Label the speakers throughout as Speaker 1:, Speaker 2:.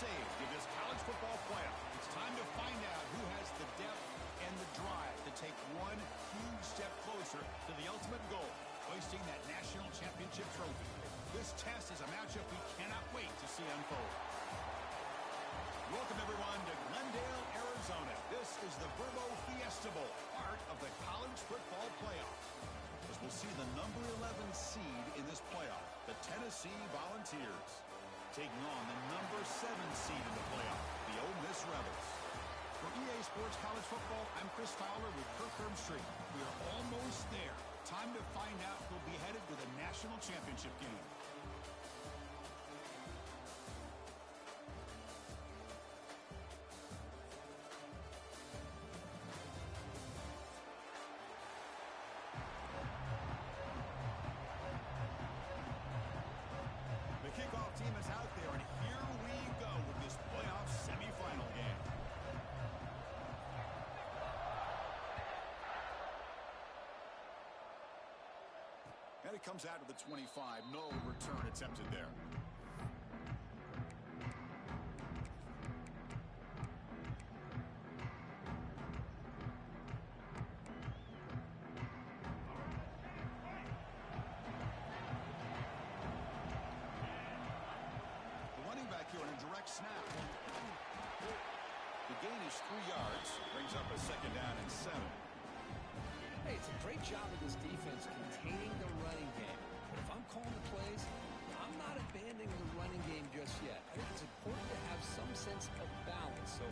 Speaker 1: stage of this college football playoff. It's time to find out who has the depth and the drive to take one huge step closer to the ultimate goal, hoisting that national championship trophy. This test is a matchup we cannot wait to see unfold. Welcome, everyone, to Glendale, Arizona. This is the Verbo Fiesta Bowl, part of the college football playoff. As we'll see the number 11 seed in this playoff, the Tennessee Volunteers, taking on the number 7 seed in the playoff, the Ole Miss Rebels. For EA Sports College Football, I'm Chris Fowler with Kirk Herbstreit. We are almost there. Time to find out who'll be headed to the national championship game. The kickoff team is out there, and here we go with this playoff semifinal game. And it comes out to the 25. No return attempted there. Here on a direct snap. The gain is 3 yards. Brings up a second down and 7.
Speaker 2: Hey, it's a great job of this defense containing the running game. But if I'm calling the plays, I'm not abandoning the running game just yet. I think it's important to have some sense of balance. So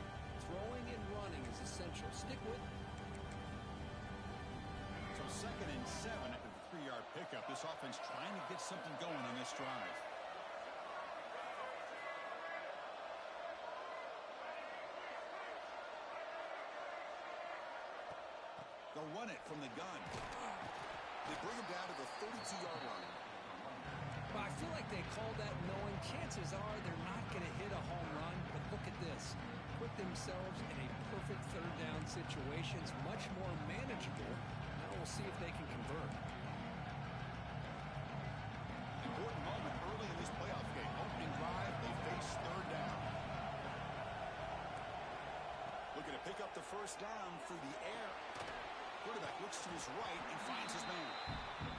Speaker 2: throwing and running is essential. Stick with it.
Speaker 1: So second and 7 after the 3-yard pickup. This offense trying to get something going on this drive. They'll run it from the gun. They bring him down to the 32-yard line.
Speaker 2: Well, I feel like they called that knowing chances are they're not going to hit a home run. But look at this. Put themselves in a perfect third down situation. It's much more manageable. Now we'll see if they can convert.
Speaker 1: Important moment early in this playoff game. Opening drive, they face third down. Looking to pick up the first down through the air. Quarterback looks to his right and finds his man.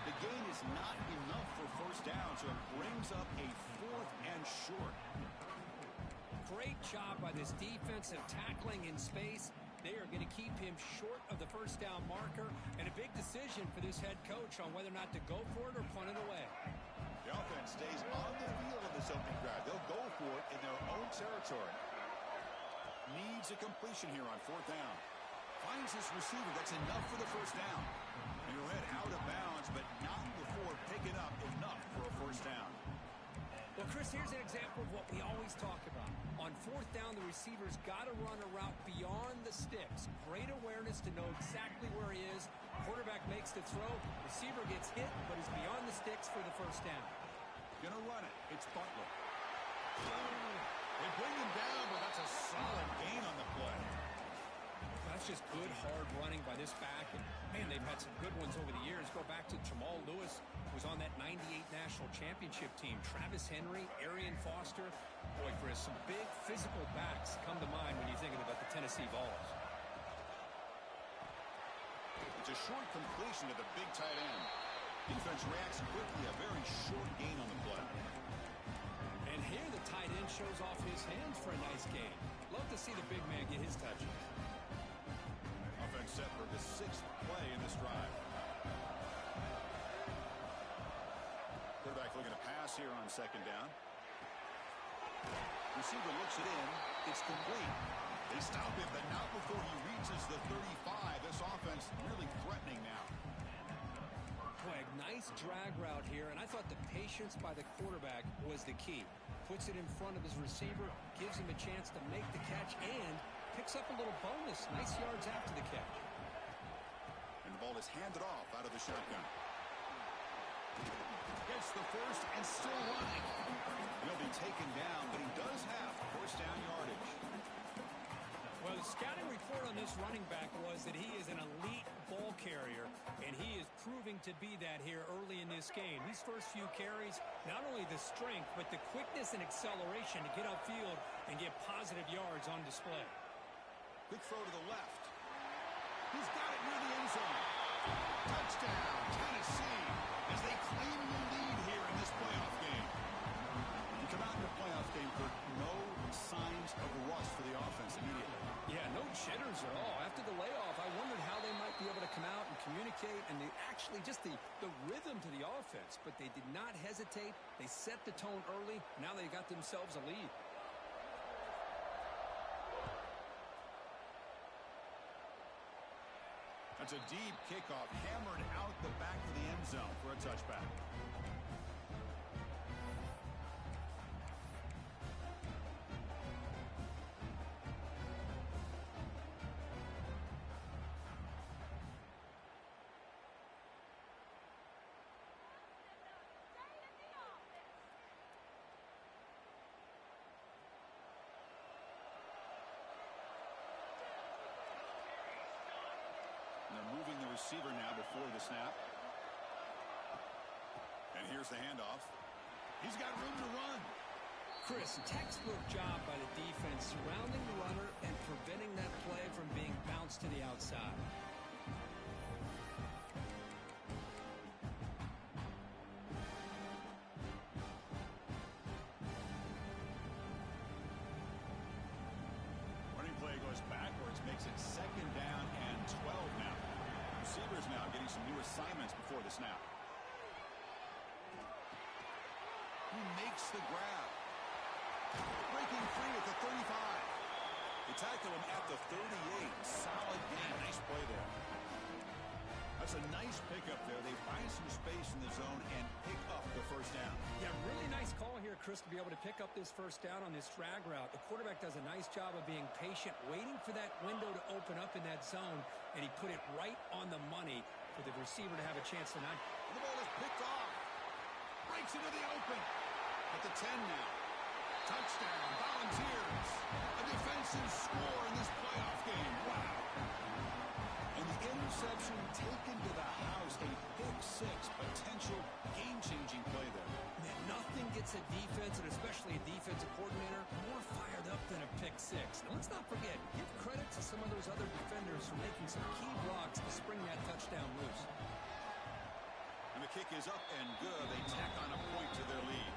Speaker 1: The gain is not enough for first down, so it brings up a 4th and short.
Speaker 2: Great job by this defensive tackling in space. They are going to keep him short of the first down marker, and a big decision for this head coach on whether or not to go for it or punt it away.
Speaker 1: The offense stays on the field in this opening drive. They'll go for it in their own territory. Needs a completion here on 4th down. Finds his receiver. That's enough for the first down. And he'll head out of bounds, but not before picking up enough for a first down.
Speaker 2: Well, Chris, here's an example of what we always talk about. On 4th down, the receiver's got to run a route beyond the sticks. Great awareness to know exactly where he is. Quarterback makes the throw. Receiver gets hit, but is beyond the sticks for the first down.
Speaker 1: Gonna run it. It's Butler. They bring him down, but that's a solid gain on the play.
Speaker 2: That's just good, hard running by this back. And, man, they've had some good ones over the years. Go back to Jamal Lewis, who was on that 98 national championship team. Travis Henry, Arian Foster. Boy, Chris, some big physical backs come to mind when you're thinking about the Tennessee Vols.
Speaker 1: It's a short completion to the big tight end. Defense reacts quickly. A very short gain on the play.
Speaker 2: And here the tight end shows off his hands for a nice gain. Love to see the big man get his touches.
Speaker 1: Offense set for the 6th play in this drive. Quarterback looking to pass here on 2nd down. Receiver looks it in. It's complete. They stop him, but not before he reaches the 35. This offense really threatening now.
Speaker 2: Boy, nice drag route here, and I thought the patience by the quarterback was the key. Puts it in front of his receiver, gives him a chance to make the catch, and picks up a little bonus. Nice yards after the catch.
Speaker 1: And the ball is handed off out of the shotgun. Gets the first and still running. He'll be taken down, but he does have first down yardage.
Speaker 2: Well, the Scouting report on this running back was that he is an elite ball carrier, and he is proving to be that here early in this game. These first few carries, not only the strength, but the quickness and acceleration to get upfield and get positive yards on display.
Speaker 1: Quick throw to the left. He's got it near the end zone. Touchdown, Tennessee, as they claim the lead here in this playoff game. You come out in the playoff game, Kirk, no signs of rust for the offense immediately.
Speaker 2: Yeah, no jitters at all. After the layoff, I wondered how they might be able to come out and communicate and the rhythm to the offense. But they did not hesitate. They set the tone early. Now they got themselves a lead.
Speaker 1: That's a deep kickoff, hammered out the back of the end zone for a touchback. Moving the receiver now before the snap. And here's the handoff. He's got room to run.
Speaker 2: Chris, textbook job by the defense surrounding the runner and preventing that play from being bounced to the outside.
Speaker 1: Running play goes backwards, makes it 2nd down and 12 now. Receivers now getting some new assignments before the snap. He makes the grab. Breaking free at the 35. They tackle him at the 38. Solid gain. Nice play there. That's a nice pickup there. They find some space in the zone and pick up the first down.
Speaker 2: Yeah, really nice call here, Chris, to be able to pick up this first down on this drag route. The quarterback does a nice job of being patient, waiting for that window to open up in that zone, and he put it right on the money for the receiver to have a chance to not.
Speaker 1: The ball is picked off. Breaks into the open. At the 10 now. Touchdown, Volunteers. A defensive score in this playoff game. Wow. And the interception taken to the house. A pick-6 potential game-changing play there.
Speaker 2: Man, nothing gets a defense, and especially a defensive coordinator, more fired up than a pick-6. Now, let's not forget, give credit to some of those other defenders for making some key blocks to spring that touchdown loose.
Speaker 1: And the kick is up and good. They tack on a point to their lead.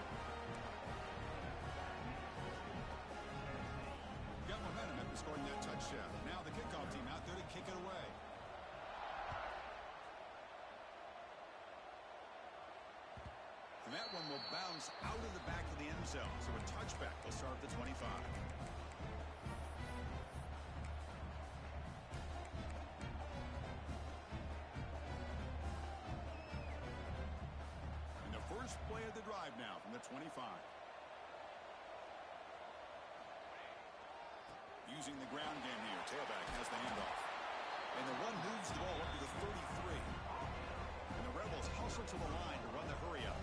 Speaker 1: Got momentum after scoring that touchdown. Now the kickoff team out there to kick it away. And that one will bounce out of the back of the end zone. So a touchback will start at the 25. And the first play of the drive now from the 25. Using the ground game here. Tailback has the handoff. And the one moves the ball up to the 33. And the Rebels hustle to the line to run the hurry up.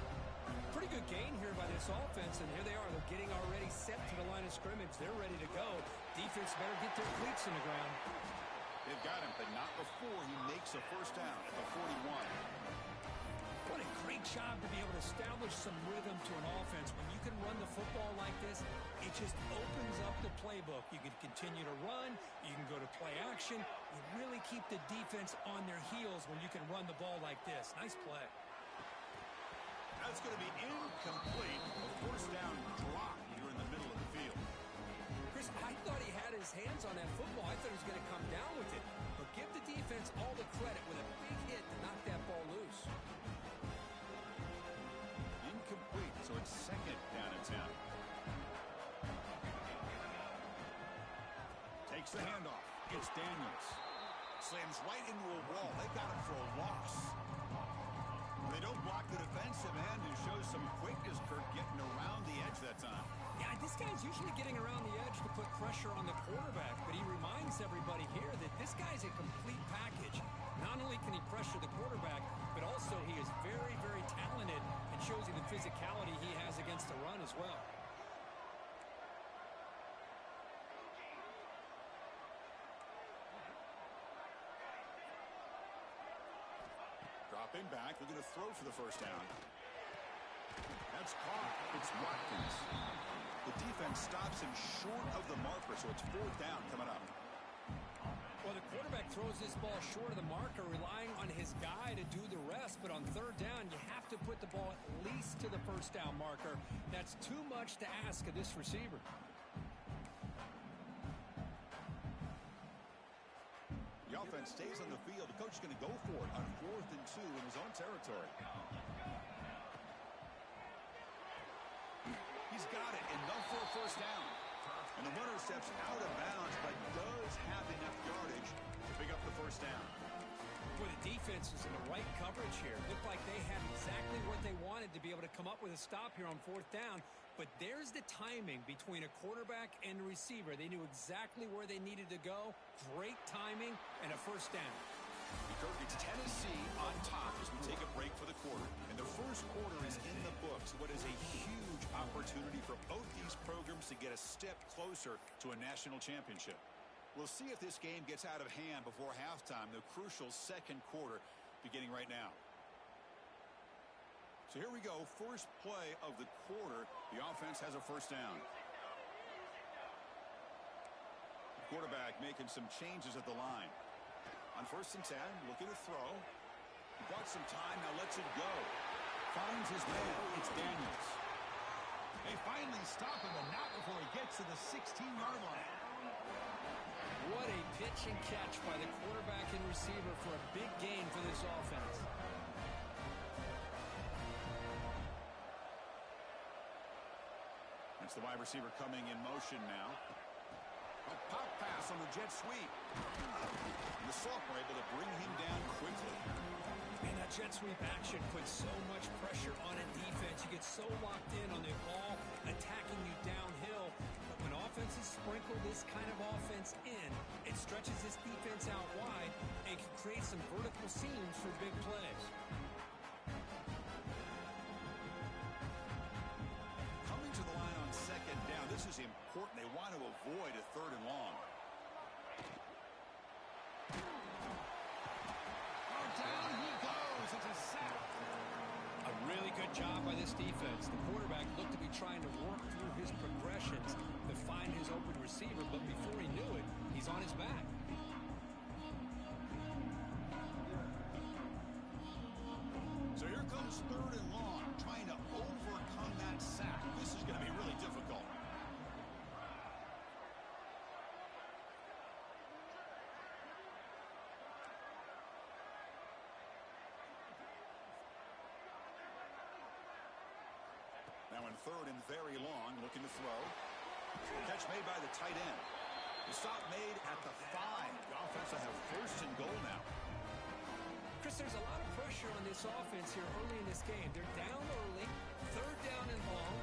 Speaker 2: Pretty good gain here by this offense, and here they are. They're getting already set to the line of scrimmage. They're ready to go. Defense better get their cleats in the ground.
Speaker 1: They've got him, but not before he makes a first down at the 41.
Speaker 2: What a great job to be able to establish some rhythm to an offense. When you can run the football like this, it just opens up the playbook. You can continue to run. You can go to play action. You really keep the defense on their heels when you can run the ball like this. Nice play.
Speaker 1: That's going to be incomplete. A first down drop here in the middle of the field.
Speaker 2: Chris, I thought he had his hands on that football. I thought he was going to come down with it. But give the defense all the credit with a big hit to knock that ball loose.
Speaker 1: Incomplete, so it's 2nd down and 10. Takes the handoff. It's Daniels. Slams right into a wall. They got him for a loss. They don't block the defensive end, who shows some quickness, Kirk, getting around the edge that time.
Speaker 2: Yeah, this guy's usually getting around the edge to put pressure on the quarterback, but he reminds everybody here that this guy's a complete package. Not only can he pressure the quarterback, but also he is very, very talented and shows you the physicality he has against the run as well.
Speaker 1: Dropping back, looking to throw for the first down. That's caught. It's Watkins. The defense stops him short of the marker, so it's fourth down coming up.
Speaker 2: Well, the quarterback throws this ball short of the marker, relying on his guy to do the rest. But on third down, you have to put the ball at least to the first down marker. That's too much to ask of this receiver.
Speaker 1: The offense stays on the field. The coach is going to go for it on 4th and 2 in his own territory. He's got it. Enough for a first down. And the runner steps out of bounds, but does have enough yardage to pick up the first down.
Speaker 2: Well, the defense was in the right coverage here. Looked like they had exactly what they wanted to be able to come up with a stop here on 4th down. But there's the timing between a quarterback and a receiver. They knew exactly where they needed to go. Great timing and a first down.
Speaker 1: It's Tennessee on top as we take a break for the quarter. And the first quarter is in the books. What is a huge opportunity for both these programs to get a step closer to a national championship. We'll see if this game gets out of hand before halftime, the crucial second quarter beginning right now. So here we go. First play of the quarter. The offense has a first down. The quarterback making some changes at the line. On 1st and 10, looking to throw. Bought some time, now lets it go. Finds his man. It's Daniels. They finally stop him, but not before he gets to the 16-yard line.
Speaker 2: What a pitch and catch by the quarterback and receiver for a big gain for this offense.
Speaker 1: That's the wide receiver coming in motion now. A pop pass on the jet sweep. And the sophomore able to bring him down quickly.
Speaker 2: And that jet sweep action puts so much pressure on a defense. You get so locked in on the ball attacking you downhill. But when offenses sprinkle this kind of offense in, it stretches this defense out wide and can create some vertical seams for big plays.
Speaker 1: Coming to the line on second down. This is important. They want to avoid a 3rd and long. Down he goes. It's a sack.
Speaker 2: A really good job by this defense. The quarterback looked to be trying to work through his progressions to find his open receiver, but before he knew it, he's on his back.
Speaker 1: So here comes 3rd and long, trying to overcome that sack. This is going to be really difficult. Now in 3rd and very long, looking to throw. Catch made by the tight end. The stop made at the 5. The offense will have 1st and goal now.
Speaker 2: Chris, there's a lot of pressure on this offense here early in this game. They're down early, 3rd down and long.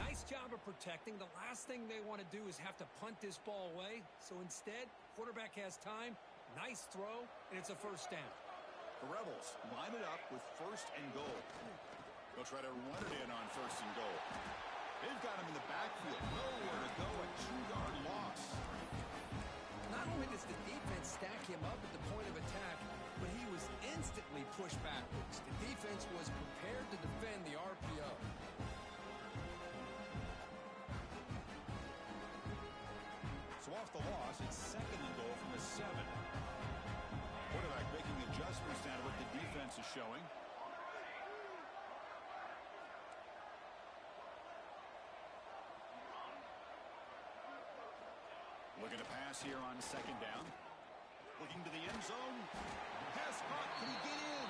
Speaker 2: Nice job of protecting. The last thing they want to do is have to punt this ball away. So instead, quarterback has time. Nice throw, and it's a first down.
Speaker 1: The Rebels line it up with 1st and goal. They'll try to run it in on 1st and goal. They've got him in the backfield. Nowhere to go. A 2-yard loss.
Speaker 2: Not only does the defense stack him up at the point of attack, but he was instantly pushed backwards. The defense was prepared to defend the RPO.
Speaker 1: So off the loss, it's 2nd and goal from the 7. Quarterback making adjustments down to what the defense is showing. Looking to pass here on 2nd down. Looking to the end zone. Pass caught. Can he get in?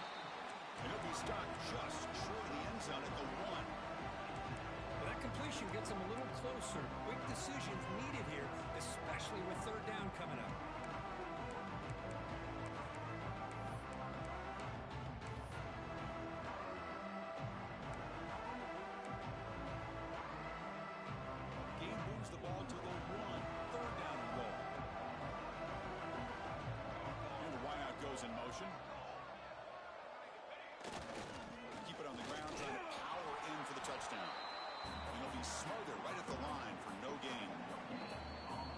Speaker 1: And he'll be stopped just short of the end zone at the 1.
Speaker 2: Well, that completion gets him a little closer. Quick decisions needed here, especially with 3rd down coming up.
Speaker 1: Game moves the ball to the 1. 3rd down and goal. And the wideout goes in motion. Keep it on the ground, trying to power in for the touchdown. And he'll be smothered right at the line for no gain.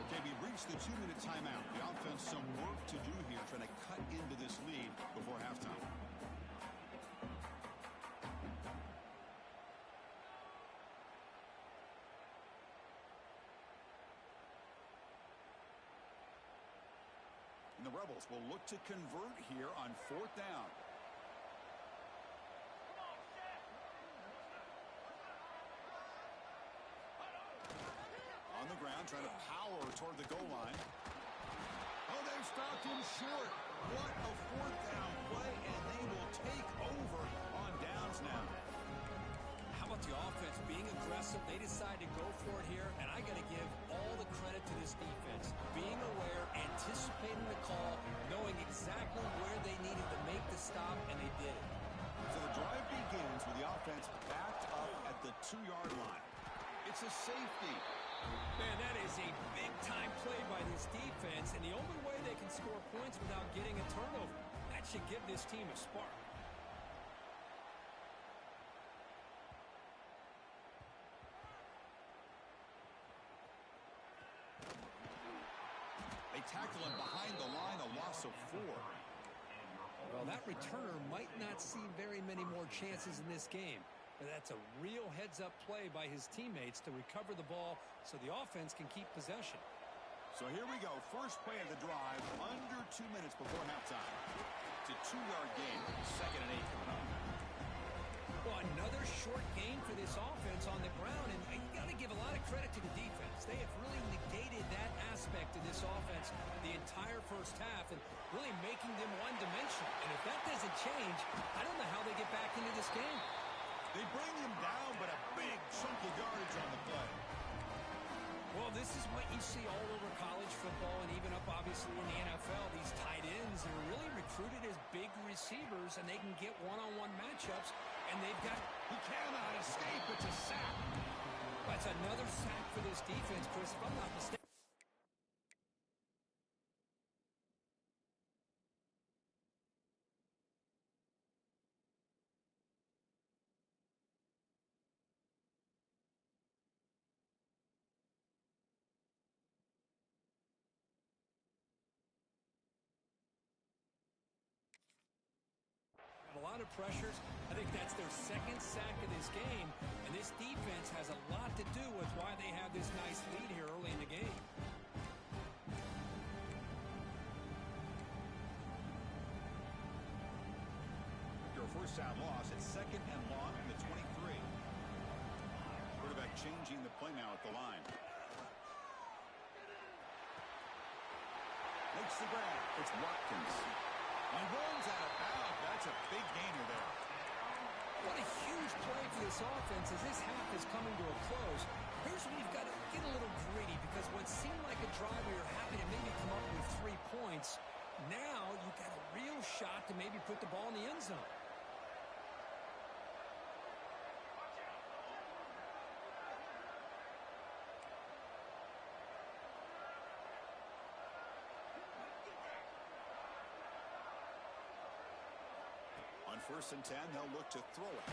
Speaker 1: Okay, we've reached the 2-minute timeout. The offense some work to do here, trying to cut into this lead before halftime. And the Rebels will look to convert here on 4th down. On the ground, trying to power toward the goal line. Oh, they've stopped him short. What a 4th down play, and they will take over on downs now.
Speaker 2: How about the offense being aggressive? They decide to go for it here, and I got to give all the credit to this defense. Being aware, anticipating the call, knowing exactly where they needed to make the stop, and they did it.
Speaker 1: So the drive begins with the offense backed up at the 2-yard line. It's a safety.
Speaker 2: Man, that is a big-time play by this defense, and the only way they can score points without getting a turnover. That should give this team a spark.
Speaker 1: They tackle him behind the line, a loss of 4.
Speaker 2: Well, that returner might not see very many more chances in this game. But that's a real heads-up play by his teammates to recover the ball so the offense can keep possession.
Speaker 1: So here we go. First play of the drive, under 2 minutes before halftime. It's a 2-yard gain. 2nd and 8 coming up.
Speaker 2: Well, another short gain for this offense on the ground, and you got to give a lot of credit to the defense. They have really negated that aspect of this offense the entire first half and really making them one-dimensional. And if that doesn't change, I don't know how they get back into this game.
Speaker 1: They bring him down, but a big chunk of yardage on the play.
Speaker 2: Well, this is what you see all over college football and even up, obviously, in the NFL. These tight ends are really recruited as big receivers, and they can get one-on-one matchups, and they've got...
Speaker 1: He cannot escape. It's a sack.
Speaker 2: That's another sack for this defense, Chris, if I'm not mistaken. A lot of pressures. I think that's their 2nd sack of this game, and this defense has a lot to do with why they have this nice lead here early in the game.
Speaker 1: After a 1st down loss, it's 2nd and long from the 23. Quarterback changing the play now at the line. Makes the grab. It's Watkins. And runs out of bounds. That's a big gainer there.
Speaker 2: What a huge play for this offense as this half is coming to a close. Here's where you've got to get a little greedy because what seemed like a drive where you're happy to maybe come up with 3 points, now you've got a real shot to maybe put the ball in the end zone.
Speaker 1: On 1st and 10, they'll look to throw it.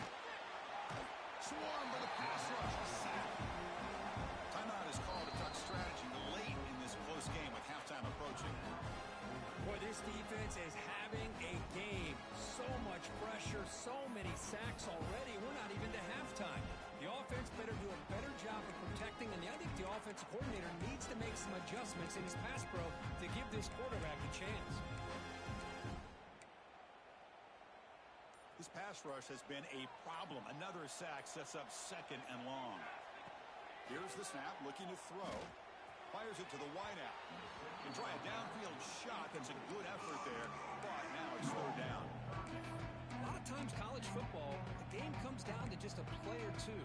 Speaker 1: Swarm by the pass rush. A sack. Timeout is called to talk strategy late in this close game with halftime approaching.
Speaker 2: Boy, this defense is having a game. So much pressure, so many sacks already. We're not even to halftime. The offense better do a better job of protecting, and I think the offensive coordinator needs to make some adjustments in his pass pro to give this quarterback a chance.
Speaker 1: This pass rush has been a problem. Another sack sets up 2nd and long. Here's the snap, looking to throw. Fires it to the wideout. Can try a downfield shot. That's a good effort there, but now it's slowed down.
Speaker 2: A lot of times college football, the game comes down to just a play or two.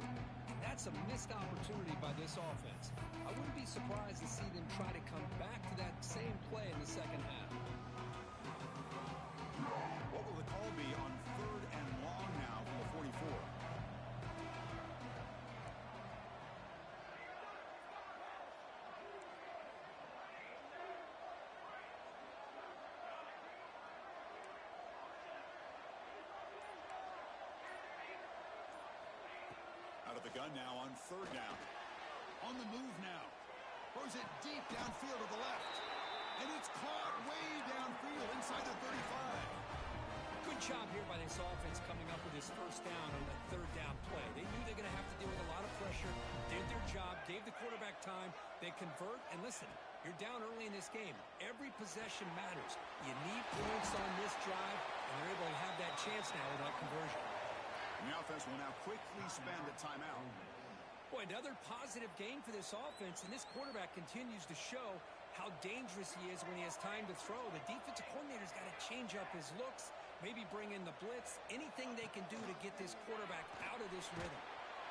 Speaker 2: And that's a missed opportunity by this offense. I wouldn't be surprised to see them try to come back to that same play in the 2nd half.
Speaker 1: What will the call be on 3rd and long now from the 44? Out of the gun now on 3rd down. On the move now. Throws it deep downfield to the left. And it's caught way downfield inside the 35.
Speaker 2: Good job here by this offense coming up with his 1st down on the 3rd down play. They knew they're going to have to deal with a lot of pressure, did their job, gave the quarterback time. They convert, and listen, You're down early in this game. Every possession matters. You need points on this drive, and they're able to have that chance now with that conversion.
Speaker 1: And the offense will now quickly spend a timeout.
Speaker 2: Boy, another positive game for this offense, and this quarterback continues to show how dangerous he is when he has time to throw. The defensive coordinator's got to change up his looks, maybe bring in the blitz, anything they can do to get this quarterback out of this rhythm.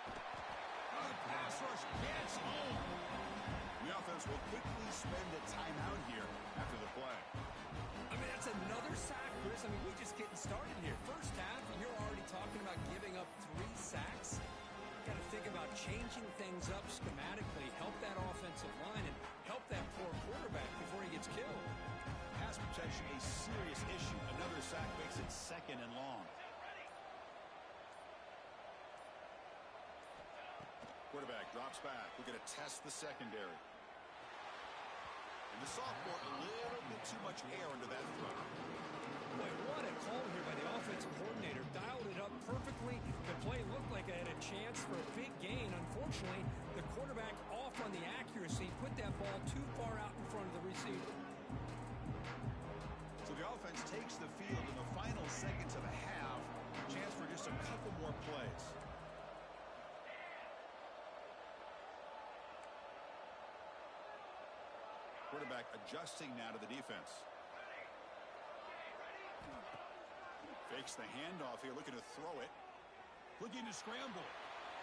Speaker 1: The pass rush gets home. The offense will quickly spend a timeout here after the play.
Speaker 2: I mean, that's another sack, Chris. I mean, we're just getting started here. First half, and you're already talking about giving up 3 sacks. Got to think about changing things up schematically, help that offensive line, and help that poor quarterback before he gets killed.
Speaker 1: Pass protection, a serious issue. Another sack makes it 2nd and long. Quarterback drops back. We're going to test the secondary. And the sophomore, a little bit too much air under that throw.
Speaker 2: Boy, what a call here by the offensive coordinator. Dialed it up perfectly. The play looked like it had a chance for a big gain. Unfortunately, the quarterback off on the accuracy, put that ball too far out in front of the receiver.
Speaker 1: So the offense takes the field in the final seconds of a half. Chance for just a couple more plays. Quarterback adjusting now to the defense. Fakes the handoff here, looking to throw it. Looking to scramble.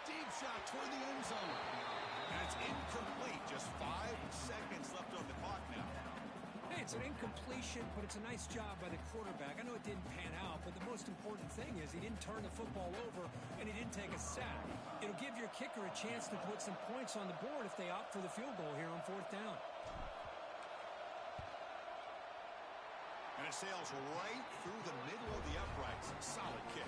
Speaker 1: Deep shot toward the end zone. And it's incomplete. Just 5 seconds left on the clock now.
Speaker 2: Hey, it's an incompletion, but it's a nice job by the quarterback. I know it didn't pan out, but the most important thing is he didn't turn the football over, and he didn't take a sack. It'll give your kicker a chance to put some points on the board if they opt for the field goal here on 4th down.
Speaker 1: And it sails right through the middle of the uprights. Solid kick.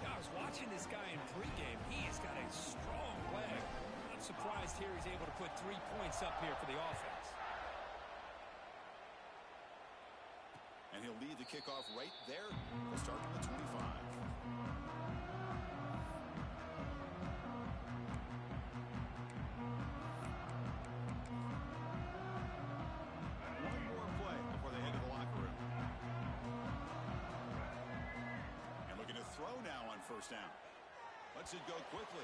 Speaker 2: I was watching this guy in pregame. He has got a strong leg. I'm surprised here he's able to put 3 points up here for the offense.
Speaker 1: And he'll lead the kickoff right there. We'll start from the 25. First down. Lets it go quickly.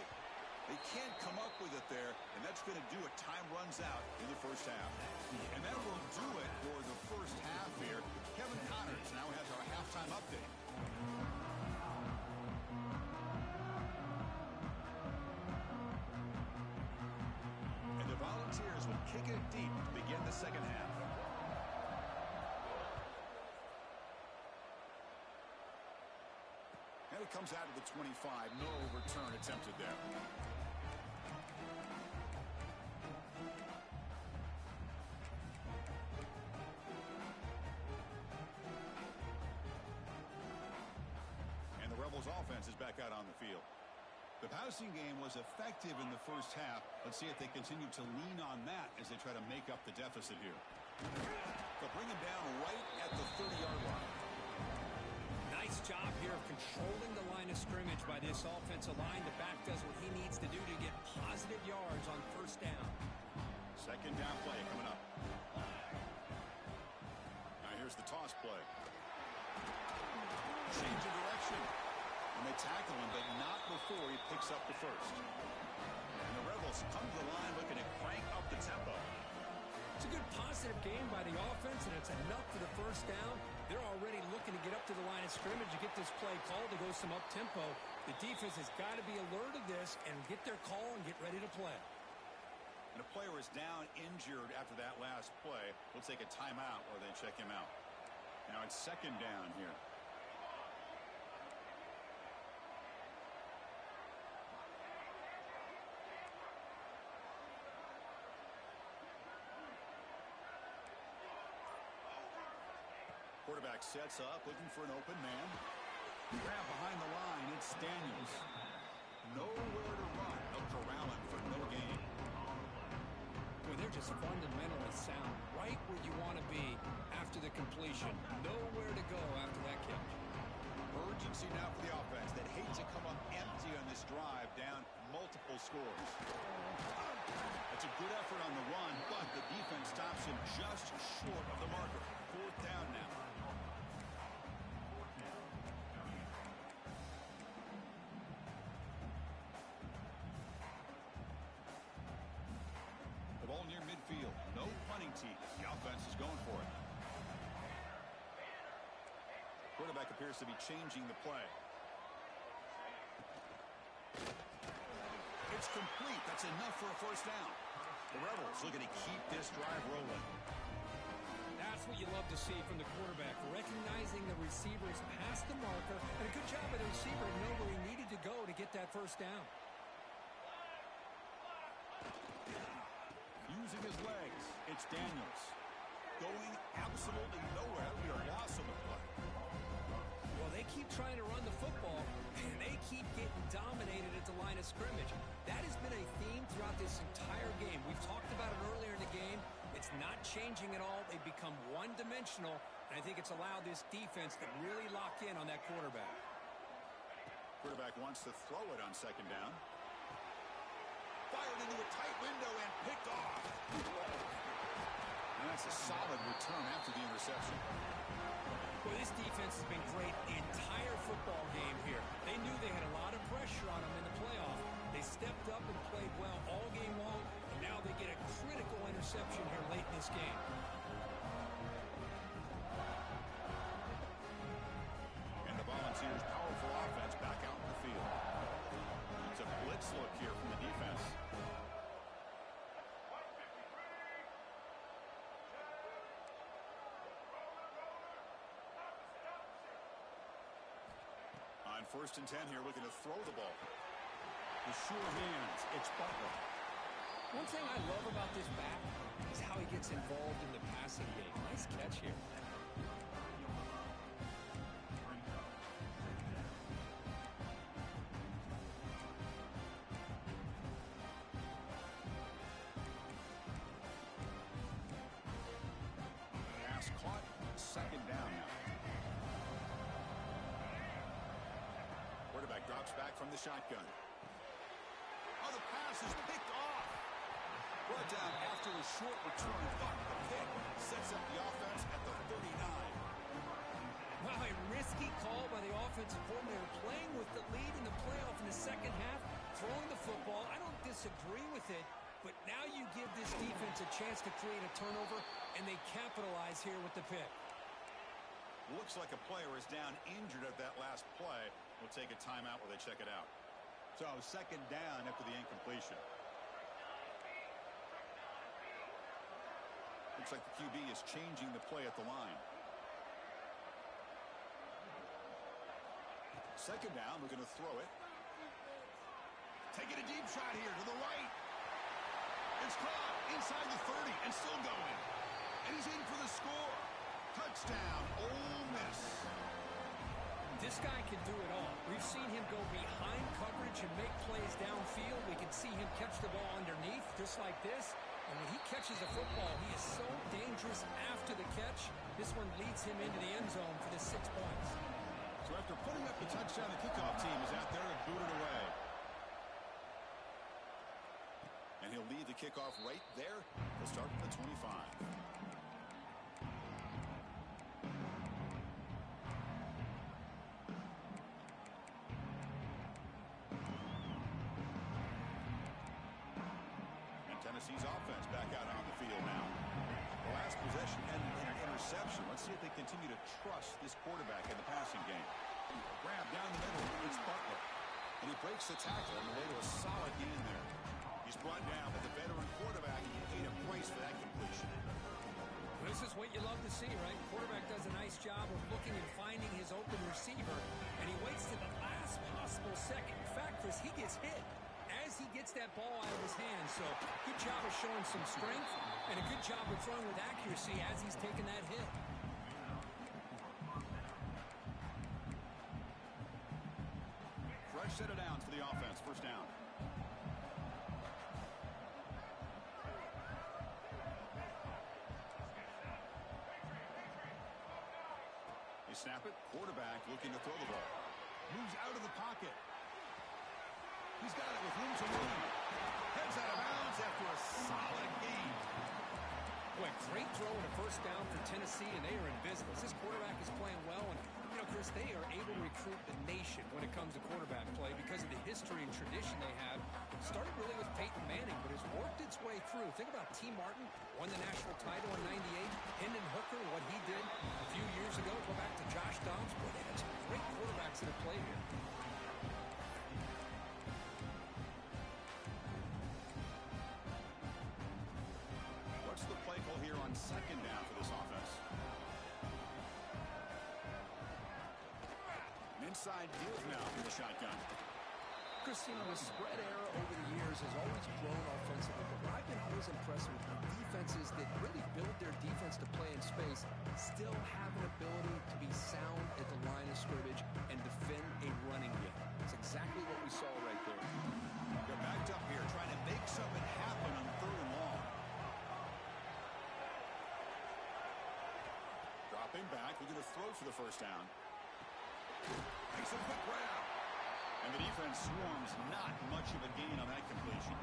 Speaker 1: They can't come up with it there, and that's going to do it. Time runs out in the first half. And that will do it for the first half here. Kevin Connors now has our halftime update. And the Volunteers will kick it deep to begin the second half. And it comes out of the 25. No return attempted there. And the Rebels offense is back out on the field. The passing game was effective in the first half. Let's see if they continue to lean on that as they try to make up the deficit here. They'll bring him down right at the 30-yard line.
Speaker 2: Nice job here of controlling the line of scrimmage by this offensive line. The back does what he needs to do to get positive yards on first down.
Speaker 1: Second down play coming up. Now here's the toss play. Change of direction. And they tackle him, but not before he picks up the first. And the Rebels come to the line looking to crank up the tempo.
Speaker 2: It's a good positive game by the offense, and it's enough for the first down. They're already looking to get up to the line of scrimmage to get this play called to go some up-tempo. The defense has got to be alert of this and get their call and get ready to play.
Speaker 1: And a player is down injured after that last play. We'll take a timeout or then check him out. Now it's second down here. Quarterback sets up, looking for an open man. Grab behind the line, it's Daniels. Nowhere to run. They'll corral him for no gain.
Speaker 2: Well, they're just fundamentally sound. Right where you want to be after the completion. Nowhere to go after that catch.
Speaker 1: Urgency now for the offense that hate to come up empty on this drive, down multiple scores. That's a good effort on the run, but the defense stops him just short of the marker. Fourth down now. The ball near midfield. No punting teeth. The offense is going for it. Quarterback appears to be changing the play. It's complete. That's enough for a first down. The Rebels looking to keep this drive rolling.
Speaker 2: That's what you love to see from the quarterback, recognizing the receivers past the marker, and a good job of the receiver to know where he needed to go to get that first down.
Speaker 1: Using his legs, it's Daniels. Going absolutely nowhere. We are lost on the play.
Speaker 2: Well, they keep trying to run the football, and they keep getting dominated at the line of scrimmage. That has been a theme throughout this entire game. We've talked about it earlier in the game. It's not changing at all. They've become one-dimensional, and I think it's allowed this defense to really lock in on that quarterback.
Speaker 1: Quarterback wants to throw it on second down. Fired into a tight window and picked off. And that's a solid return after the interception.
Speaker 2: Well, this defense has been great the entire football game here. They knew they had a lot of pressure on them in the playoff. They stepped up and played well all game long, and now they get a critical interception here late in this game.
Speaker 1: And the Volunteers' powerful offense back out in the field. It's a blitz look here from the defense. On 1st and 10 here, looking to throw the ball. With sure hands, it's Butler.
Speaker 2: One thing I love about this back is how he gets involved in the passing game. Nice catch here.
Speaker 1: Pass caught, second down now. Quarterback drops back from the shotgun. Oh, the pass is picked off. Brought down after a short return, but the pick sets up the offense at the 39.
Speaker 2: Wow, a risky call by the offensive coordinator, playing with the lead in the playoff in the second half, throwing the football. I don't disagree with it, but now you give this defense a chance to create a turnover, and they capitalize here with the pick.
Speaker 1: Looks like a player is down injured at that last play. We'll take a timeout while they check it out. So second down after the incompletion. Looks like the QB is changing the play at the line. Second down, we're going to throw it. Taking a deep shot here to the right. It's caught inside the 30 and still going. And he's in for the score. Touchdown, Ole Miss.
Speaker 2: This guy can do it all. We've seen him go behind coverage and make plays downfield. We can see him catch the ball underneath, just like this. And when he catches a football, he is so dangerous after the catch. This one leads him into the end zone for the 6 points.
Speaker 1: So after putting up the touchdown, the kickoff team is out there to boot it away. And he'll lead the kickoff right there. He'll start from the 25. Tennessee's offense back out on the field now. The last possession ended in an interception. Let's see if they continue to trust this quarterback in the passing game. Grab down the middle. It's Butler. And he breaks the tackle on the way to a solid gain there. He's brought down, but the veteran quarterback paid a price for that completion.
Speaker 2: This is what you love to see, right? Quarterback does a nice job of looking and finding his open receiver, and he waits to the last possible second. In fact, Chris, he gets hit as he gets that ball out of his hands. So good job of showing some strength and a good job of throwing with accuracy as he's taking that hit.
Speaker 1: Fresh set of downs for the offense. First down. They snap it. Quarterback looking to throw the ball. Moves out of the pocket. He's got it with room to run. Heads out of bounds after a solid gain.
Speaker 2: Boy, great throw and a first down for Tennessee, and they are in business. This quarterback is playing well, and, you know, Chris, they are able to recruit the nation when it comes to quarterback play because of the history and tradition they have. Started really with Peyton Manning, but has worked its way through. Think about T. Martin, won the national title in '98. Hendon Hooker, what he did a few years ago. Go back to Josh Dobbs. Boy, they had some great quarterbacks that have played here.
Speaker 1: What's the play call here on second down for this offense? An inside deal now in the shotgun.
Speaker 2: Christine, the spread era over the years has always grown offensively, but what I've been always impressed with defenses that really build their defense to play in space still have an ability to be sound at the line of scrimmage and defend a running game. That's exactly what we saw right there.
Speaker 1: They're backed up here trying to make something happen on third and long. Dropping back, looking to throw for the first down. Makes a quick round. And the defense swarms, not much of a gain on that completion.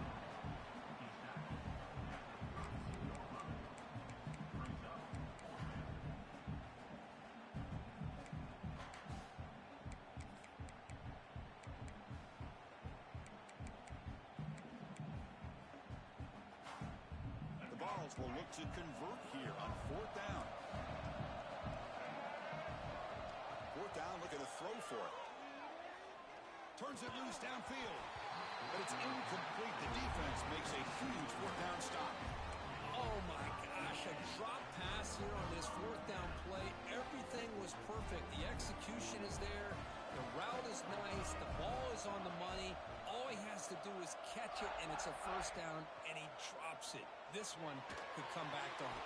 Speaker 1: The Vols will look to convert here on fourth down. Fourth down, looking to throw for it. Turns it loose downfield. But it's incomplete. The defense makes a huge fourth down stop.
Speaker 2: Oh, my gosh. A drop pass here on this fourth down play. Everything was perfect. The execution is there. The route is nice. The ball is on the money. All he has to do is catch it, and it's a first down, and he drops it. This one could come back to him.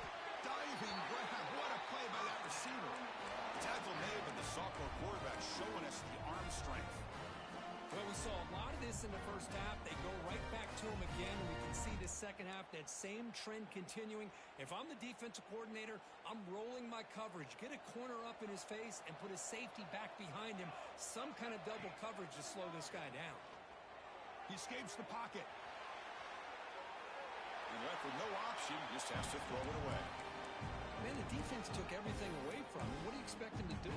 Speaker 1: Diving grab. What a play by that receiver. Tackle made, but the sophomore quarterback showing us the arm strength.
Speaker 2: Well, we saw a lot of this in the first half. They go right back to him again, and we can see the second half, that same trend continuing. If I'm the defensive coordinator, I'm rolling my coverage. Get a corner up in his face and put a safety back behind him. Some kind of double coverage to slow this guy down.
Speaker 1: He escapes the pocket. And left with no option, just has to throw it away.
Speaker 2: Man, the defense took everything away from him. What do you expect him to do?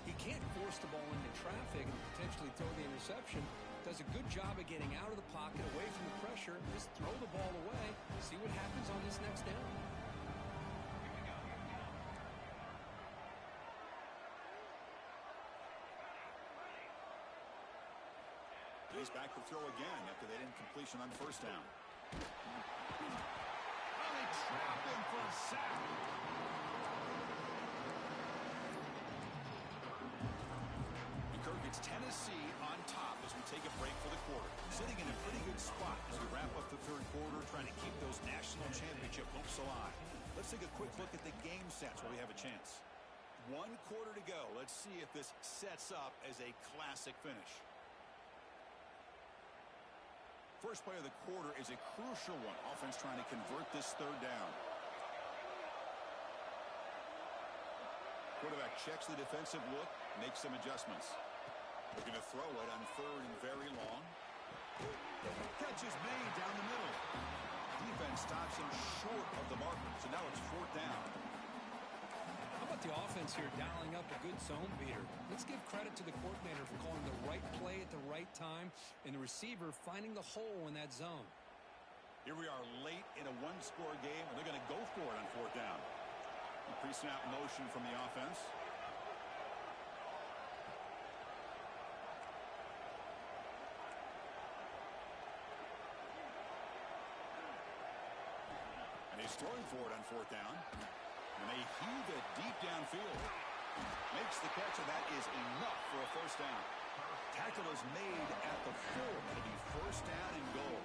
Speaker 2: He can't force the ball into traffic and potentially throw the interception. Does a good job of getting out of the pocket, away from the pressure. Just throw the ball away. See what happens on this next down.
Speaker 1: He's back to throw again after that incompletion on first down. Oh, they trap him for a sack. It's Tennessee on top as we take a break for the quarter. Sitting in a pretty good spot as we wrap up the third quarter, trying to keep those national championship hopes alive. Let's take a quick look at the game sets where we have a chance. 1 quarter to go. Let's see if this sets up as a classic finish. First play of the quarter is a crucial one. Offense trying to convert this third down. Quarterback checks the defensive look, makes some adjustments. Looking to throw it on third and very long. Catch is made down the middle. Defense stops him short of the marker, so now it's fourth down.
Speaker 2: How about the offense here dialing up a good zone beater? Let's give credit to the coordinator for calling the right play at the right time and the receiver finding the hole in that zone.
Speaker 1: Here we are late in a one-score game, and they're going to go for it on fourth down. Pre-snap motion from the offense. And he's throwing for it on fourth down. And they heave it deep downfield. Makes the catch, and that is enough for a first down. Tackle is made at the 4. It'll be first down and goal.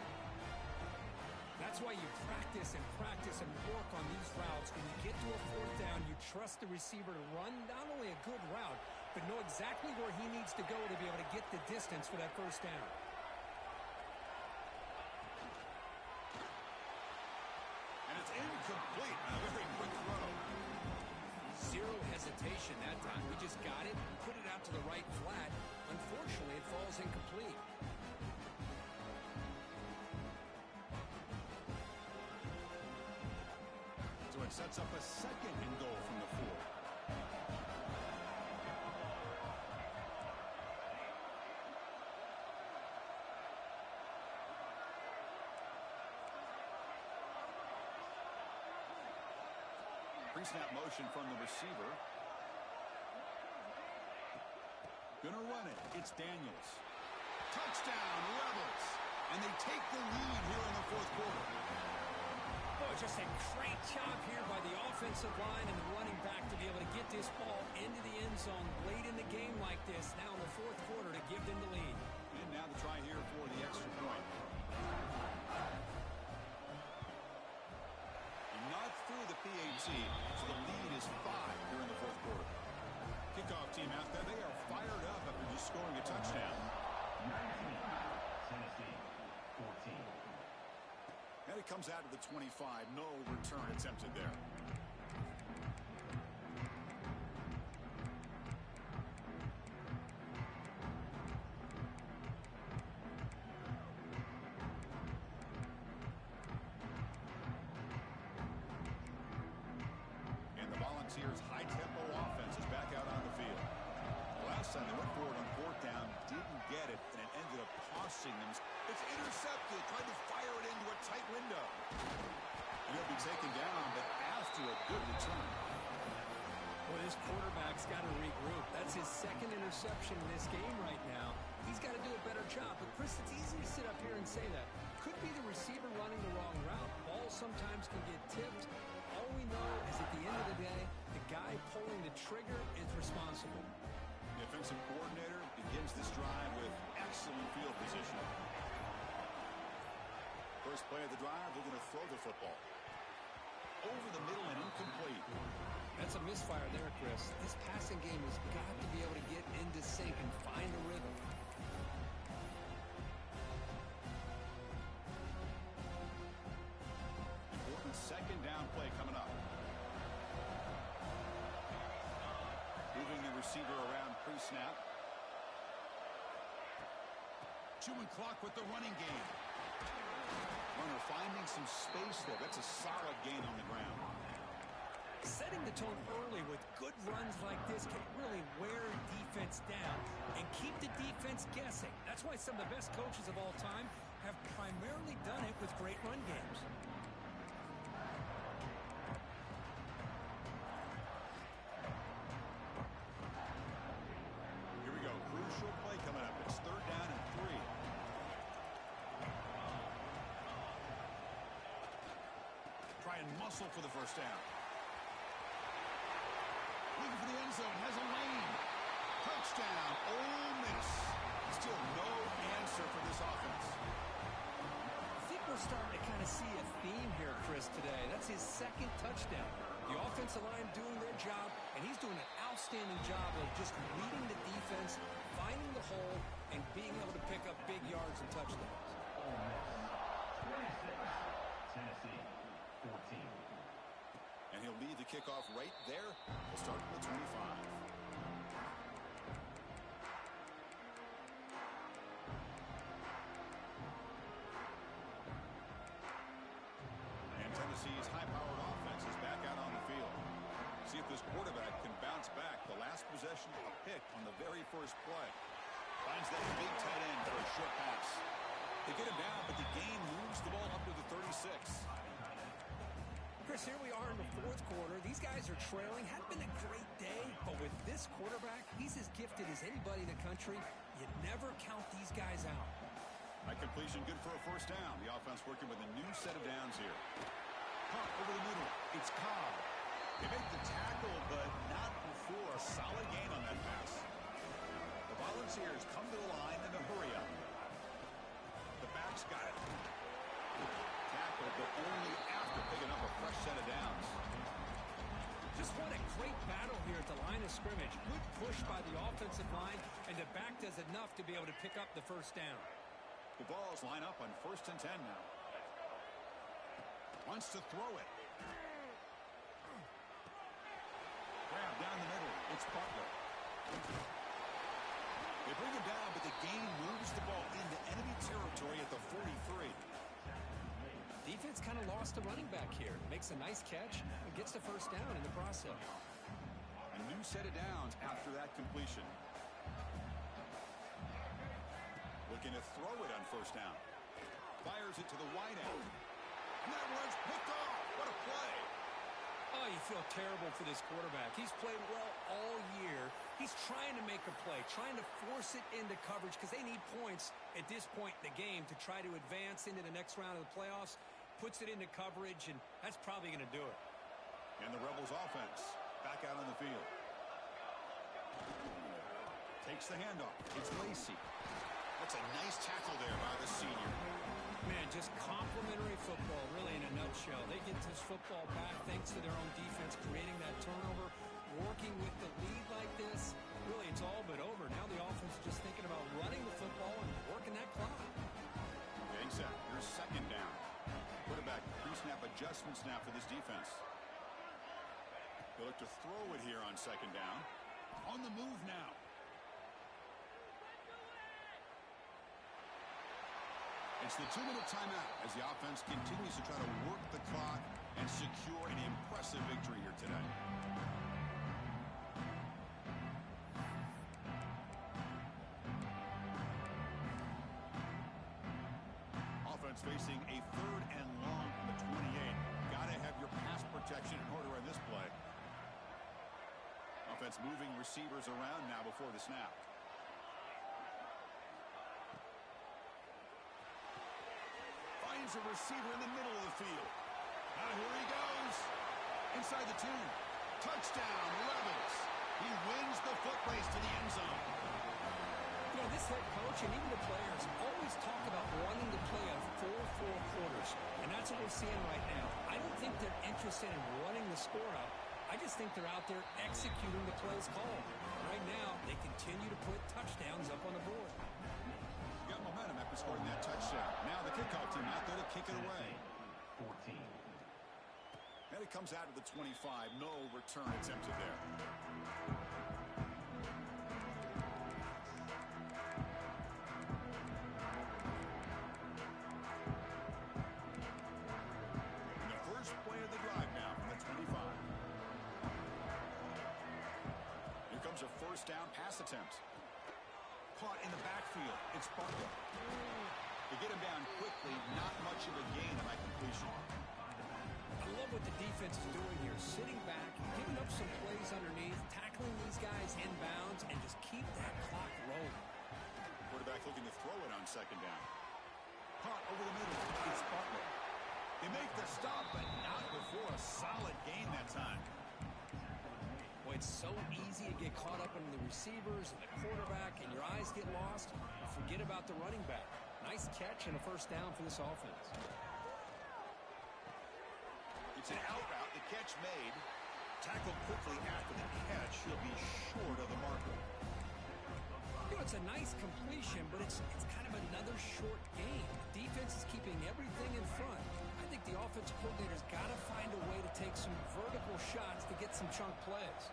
Speaker 2: That's why you practice and work on these routes. When you get to a fourth down, you trust the receiver to run not only a good route, but know exactly where he needs to go to be able to get the distance for that first down.
Speaker 1: And it's incomplete. A very quick throw.
Speaker 2: Zero hesitation that time. We just got it, put it out to the right flat. Unfortunately, it falls incomplete.
Speaker 1: Sets up a second and goal from the 4. Pre-snap motion from the receiver. Gonna run it. It's Daniels. Touchdown, Rebels. And they take the lead here in the 4th quarter.
Speaker 2: Boy, just a great job here by the offensive line and the running back to be able to get this ball into the end zone late in the game like this. Now in the 4th quarter to give them the lead.
Speaker 1: And now the try here for the extra point. Not through the PAT, so the lead is 5 here in the 4th quarter. Kickoff team out there, they are fired up after just scoring a touchdown.
Speaker 3: Tennessee, 14.
Speaker 1: And it comes out of the 25. No return attempted there. Volunteers' high-tempo offense is back out on the field. Last time they went forward on 4th down, didn't get it, and it ended up costing them. It's intercepted, tried to fire it into a tight window. And he'll be taken down, but after a good return.
Speaker 2: Well, this quarterback's got to regroup. That's his 2nd interception in this game right now. He's got to do a better job. But, Chris, it's easy to sit up here and say that. Could be the receiver running the wrong route. Ball sometimes can get tipped. All we know is at the end of the day, the guy pulling the trigger is responsible.
Speaker 1: The offensive coordinator begins this drive with excellent field position. First play of the drive, they're going to throw the football. Over the middle and incomplete.
Speaker 2: That's a misfire there, Chris. This passing game has got to be able to get into sync and find a rhythm.
Speaker 1: Important 2nd down play coming up. Moving the receiver around pre-snap. Chewing clock with the running game. Runner finding some space there. That's a solid gain on the ground.
Speaker 2: Setting the tone early with good runs like this can really wear defense down and keep the defense guessing. That's why some of the best coaches of all time have primarily done it with great run games.
Speaker 1: Here we go. Crucial play coming up. It's 3rd down and 3. Try and muscle for the first down. Looking for the end zone. Has a lane. Touchdown. Ole Miss. Still no answer for this offense.
Speaker 2: I think we're starting to kind of see a theme here, Chris, today. That's his 2nd touchdown. The offensive line doing their job, and he's doing an outstanding job of just leading the defense, finding the hole, and being able to pick up big yards and touchdowns.
Speaker 3: Ole Miss, 26. Tennessee, 14.
Speaker 1: And he'll lead the kickoff right there. We'll start from the 25. And Tennessee's high-powered offense is back out on the field. See if this quarterback can bounce back. The last possession, a pick on the very first play. Finds that big tight end for a short pass. They get him down, but the game moves the ball up to the 36.
Speaker 2: Chris, here we are in the 4th quarter. These guys are trailing. Hadn't been a great day, but with this quarterback, he's as gifted as anybody in the country. You never count these guys out.
Speaker 1: That completion good for a first down. The offense working with a new set of downs here. Punt over the middle. It's Cobb. They make the tackle, but not before a solid gain on that pass. The Volunteers come to the line in a hurry up. The back's got it. Tackle, but only after picking up a fresh set of downs.
Speaker 2: Just what a great battle here at the line of scrimmage. Good push by the offensive line, and the back does enough to be able to pick up the first down.
Speaker 1: The balls line up on 1st and 10 now. Wants to throw it. Grab down the middle. It's Butler. They bring him down, but the game moves the ball into enemy territory at the 43.
Speaker 2: Defense kind of lost a running back here. Makes a nice catch and gets the first down in the process.
Speaker 1: A new set of downs after that completion. Looking to throw it on first down. Fires it to the wide end. And that one's picked off. What a play.
Speaker 2: Oh, you feel terrible for this quarterback. He's played well all year. He's trying to make a play, trying to force it into coverage because they need points at this point in the game to try to advance into the next round of the playoffs. Puts it into coverage, and that's probably going to do it.
Speaker 1: And the Rebels offense back out on the field. Takes the handoff. It's Lacey. That's a nice tackle there by the senior.
Speaker 2: Man, just complimentary football, really, in a nutshell. They get this football back thanks to their own defense, creating that turnover, working with the lead like this. Really, it's all but over. Now the offense is just thinking about running the football and working that clock.
Speaker 1: Getting set. Here's second down. Quarterback pre-snap adjustments now for this defense. They'll look to throw it here on second down. On the move now. It's the 2-minute timeout as the offense continues to try to work the clock and secure an impressive victory here today. Offense facing a 3rd and long from the 28. Got to have your pass protection in order on this play. Offense moving receivers around now before the snap. Finds a receiver in the middle of the field. Now here he goes. Inside the 2. Touchdown, Rebels. He wins the foot race to the end zone.
Speaker 2: You know, this head coach and even the players always talk about wanting to play a 4-4 quarters, and that's what we're seeing right now. I don't think they're interested in running the score up. I just think they're out there executing the plays called. Right now, they continue to put touchdowns up on the board.
Speaker 1: Got momentum after scoring that touchdown. Now the kickoff team out there to kick it away.
Speaker 3: 14.
Speaker 1: And it comes out to the 25. No return attempted there. And the first play of the drive now from the 25. Here comes a first down pass attempt. Caught in the backfield. It's Bartlett. To get him down quickly, not much of a gain on that completion.
Speaker 2: I love what the defense is doing here. Sitting back, giving up some plays underneath, tackling these guys inbounds, and just keep that clock rolling.
Speaker 1: Quarterback looking to throw it on second down. Caught over the middle. It's Bartlett. They make the stop, but not before a solid gain that time.
Speaker 2: Boy, it's so easy to get caught up in the receivers and the quarterback, and your eyes get lost. Forget about the running back. Nice catch and a first down for this offense.
Speaker 1: It's an out route. The catch made. Tackled quickly after the catch. He'll be short of the marker.
Speaker 2: You know, it's a nice completion, but it's kind of another short game. The defense is keeping everything in front. I think the offensive coordinator's got to find a way to take some vertical shots to get some chunk plays.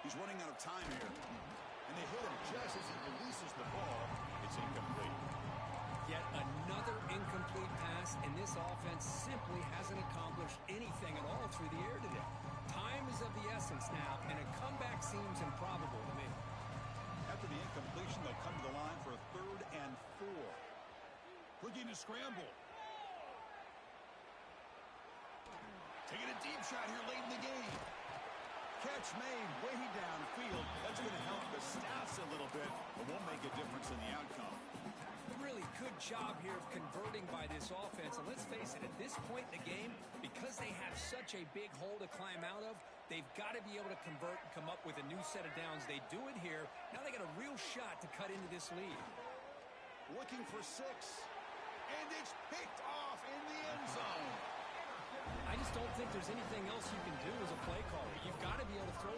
Speaker 1: He's running out of time here. And they hit him just as he releases the ball. It's incomplete.
Speaker 2: Yet another incomplete pass, and this offense simply hasn't accomplished anything at all through the air today. Time is of the essence now, and a comeback seems improbable to me.
Speaker 1: After the incompletion, they'll come to the line for a 3rd and 4. Looking to scramble. Taking a deep shot here late in the game. Catch made way downfield. That's going to help the stats a little bit, but won't make a difference in the outcome.
Speaker 2: Really good job here of converting by this offense. And let's face it, at this point in the game, because they have such a big hole to climb out of, they've got to be able to convert and come up with a new set of downs. They do it here. Now they got a real shot to cut into this lead.
Speaker 1: Looking for 6. And it's picked off in the end zone.
Speaker 2: I just don't think there's anything else you can do as a play caller. You've got to be able to throw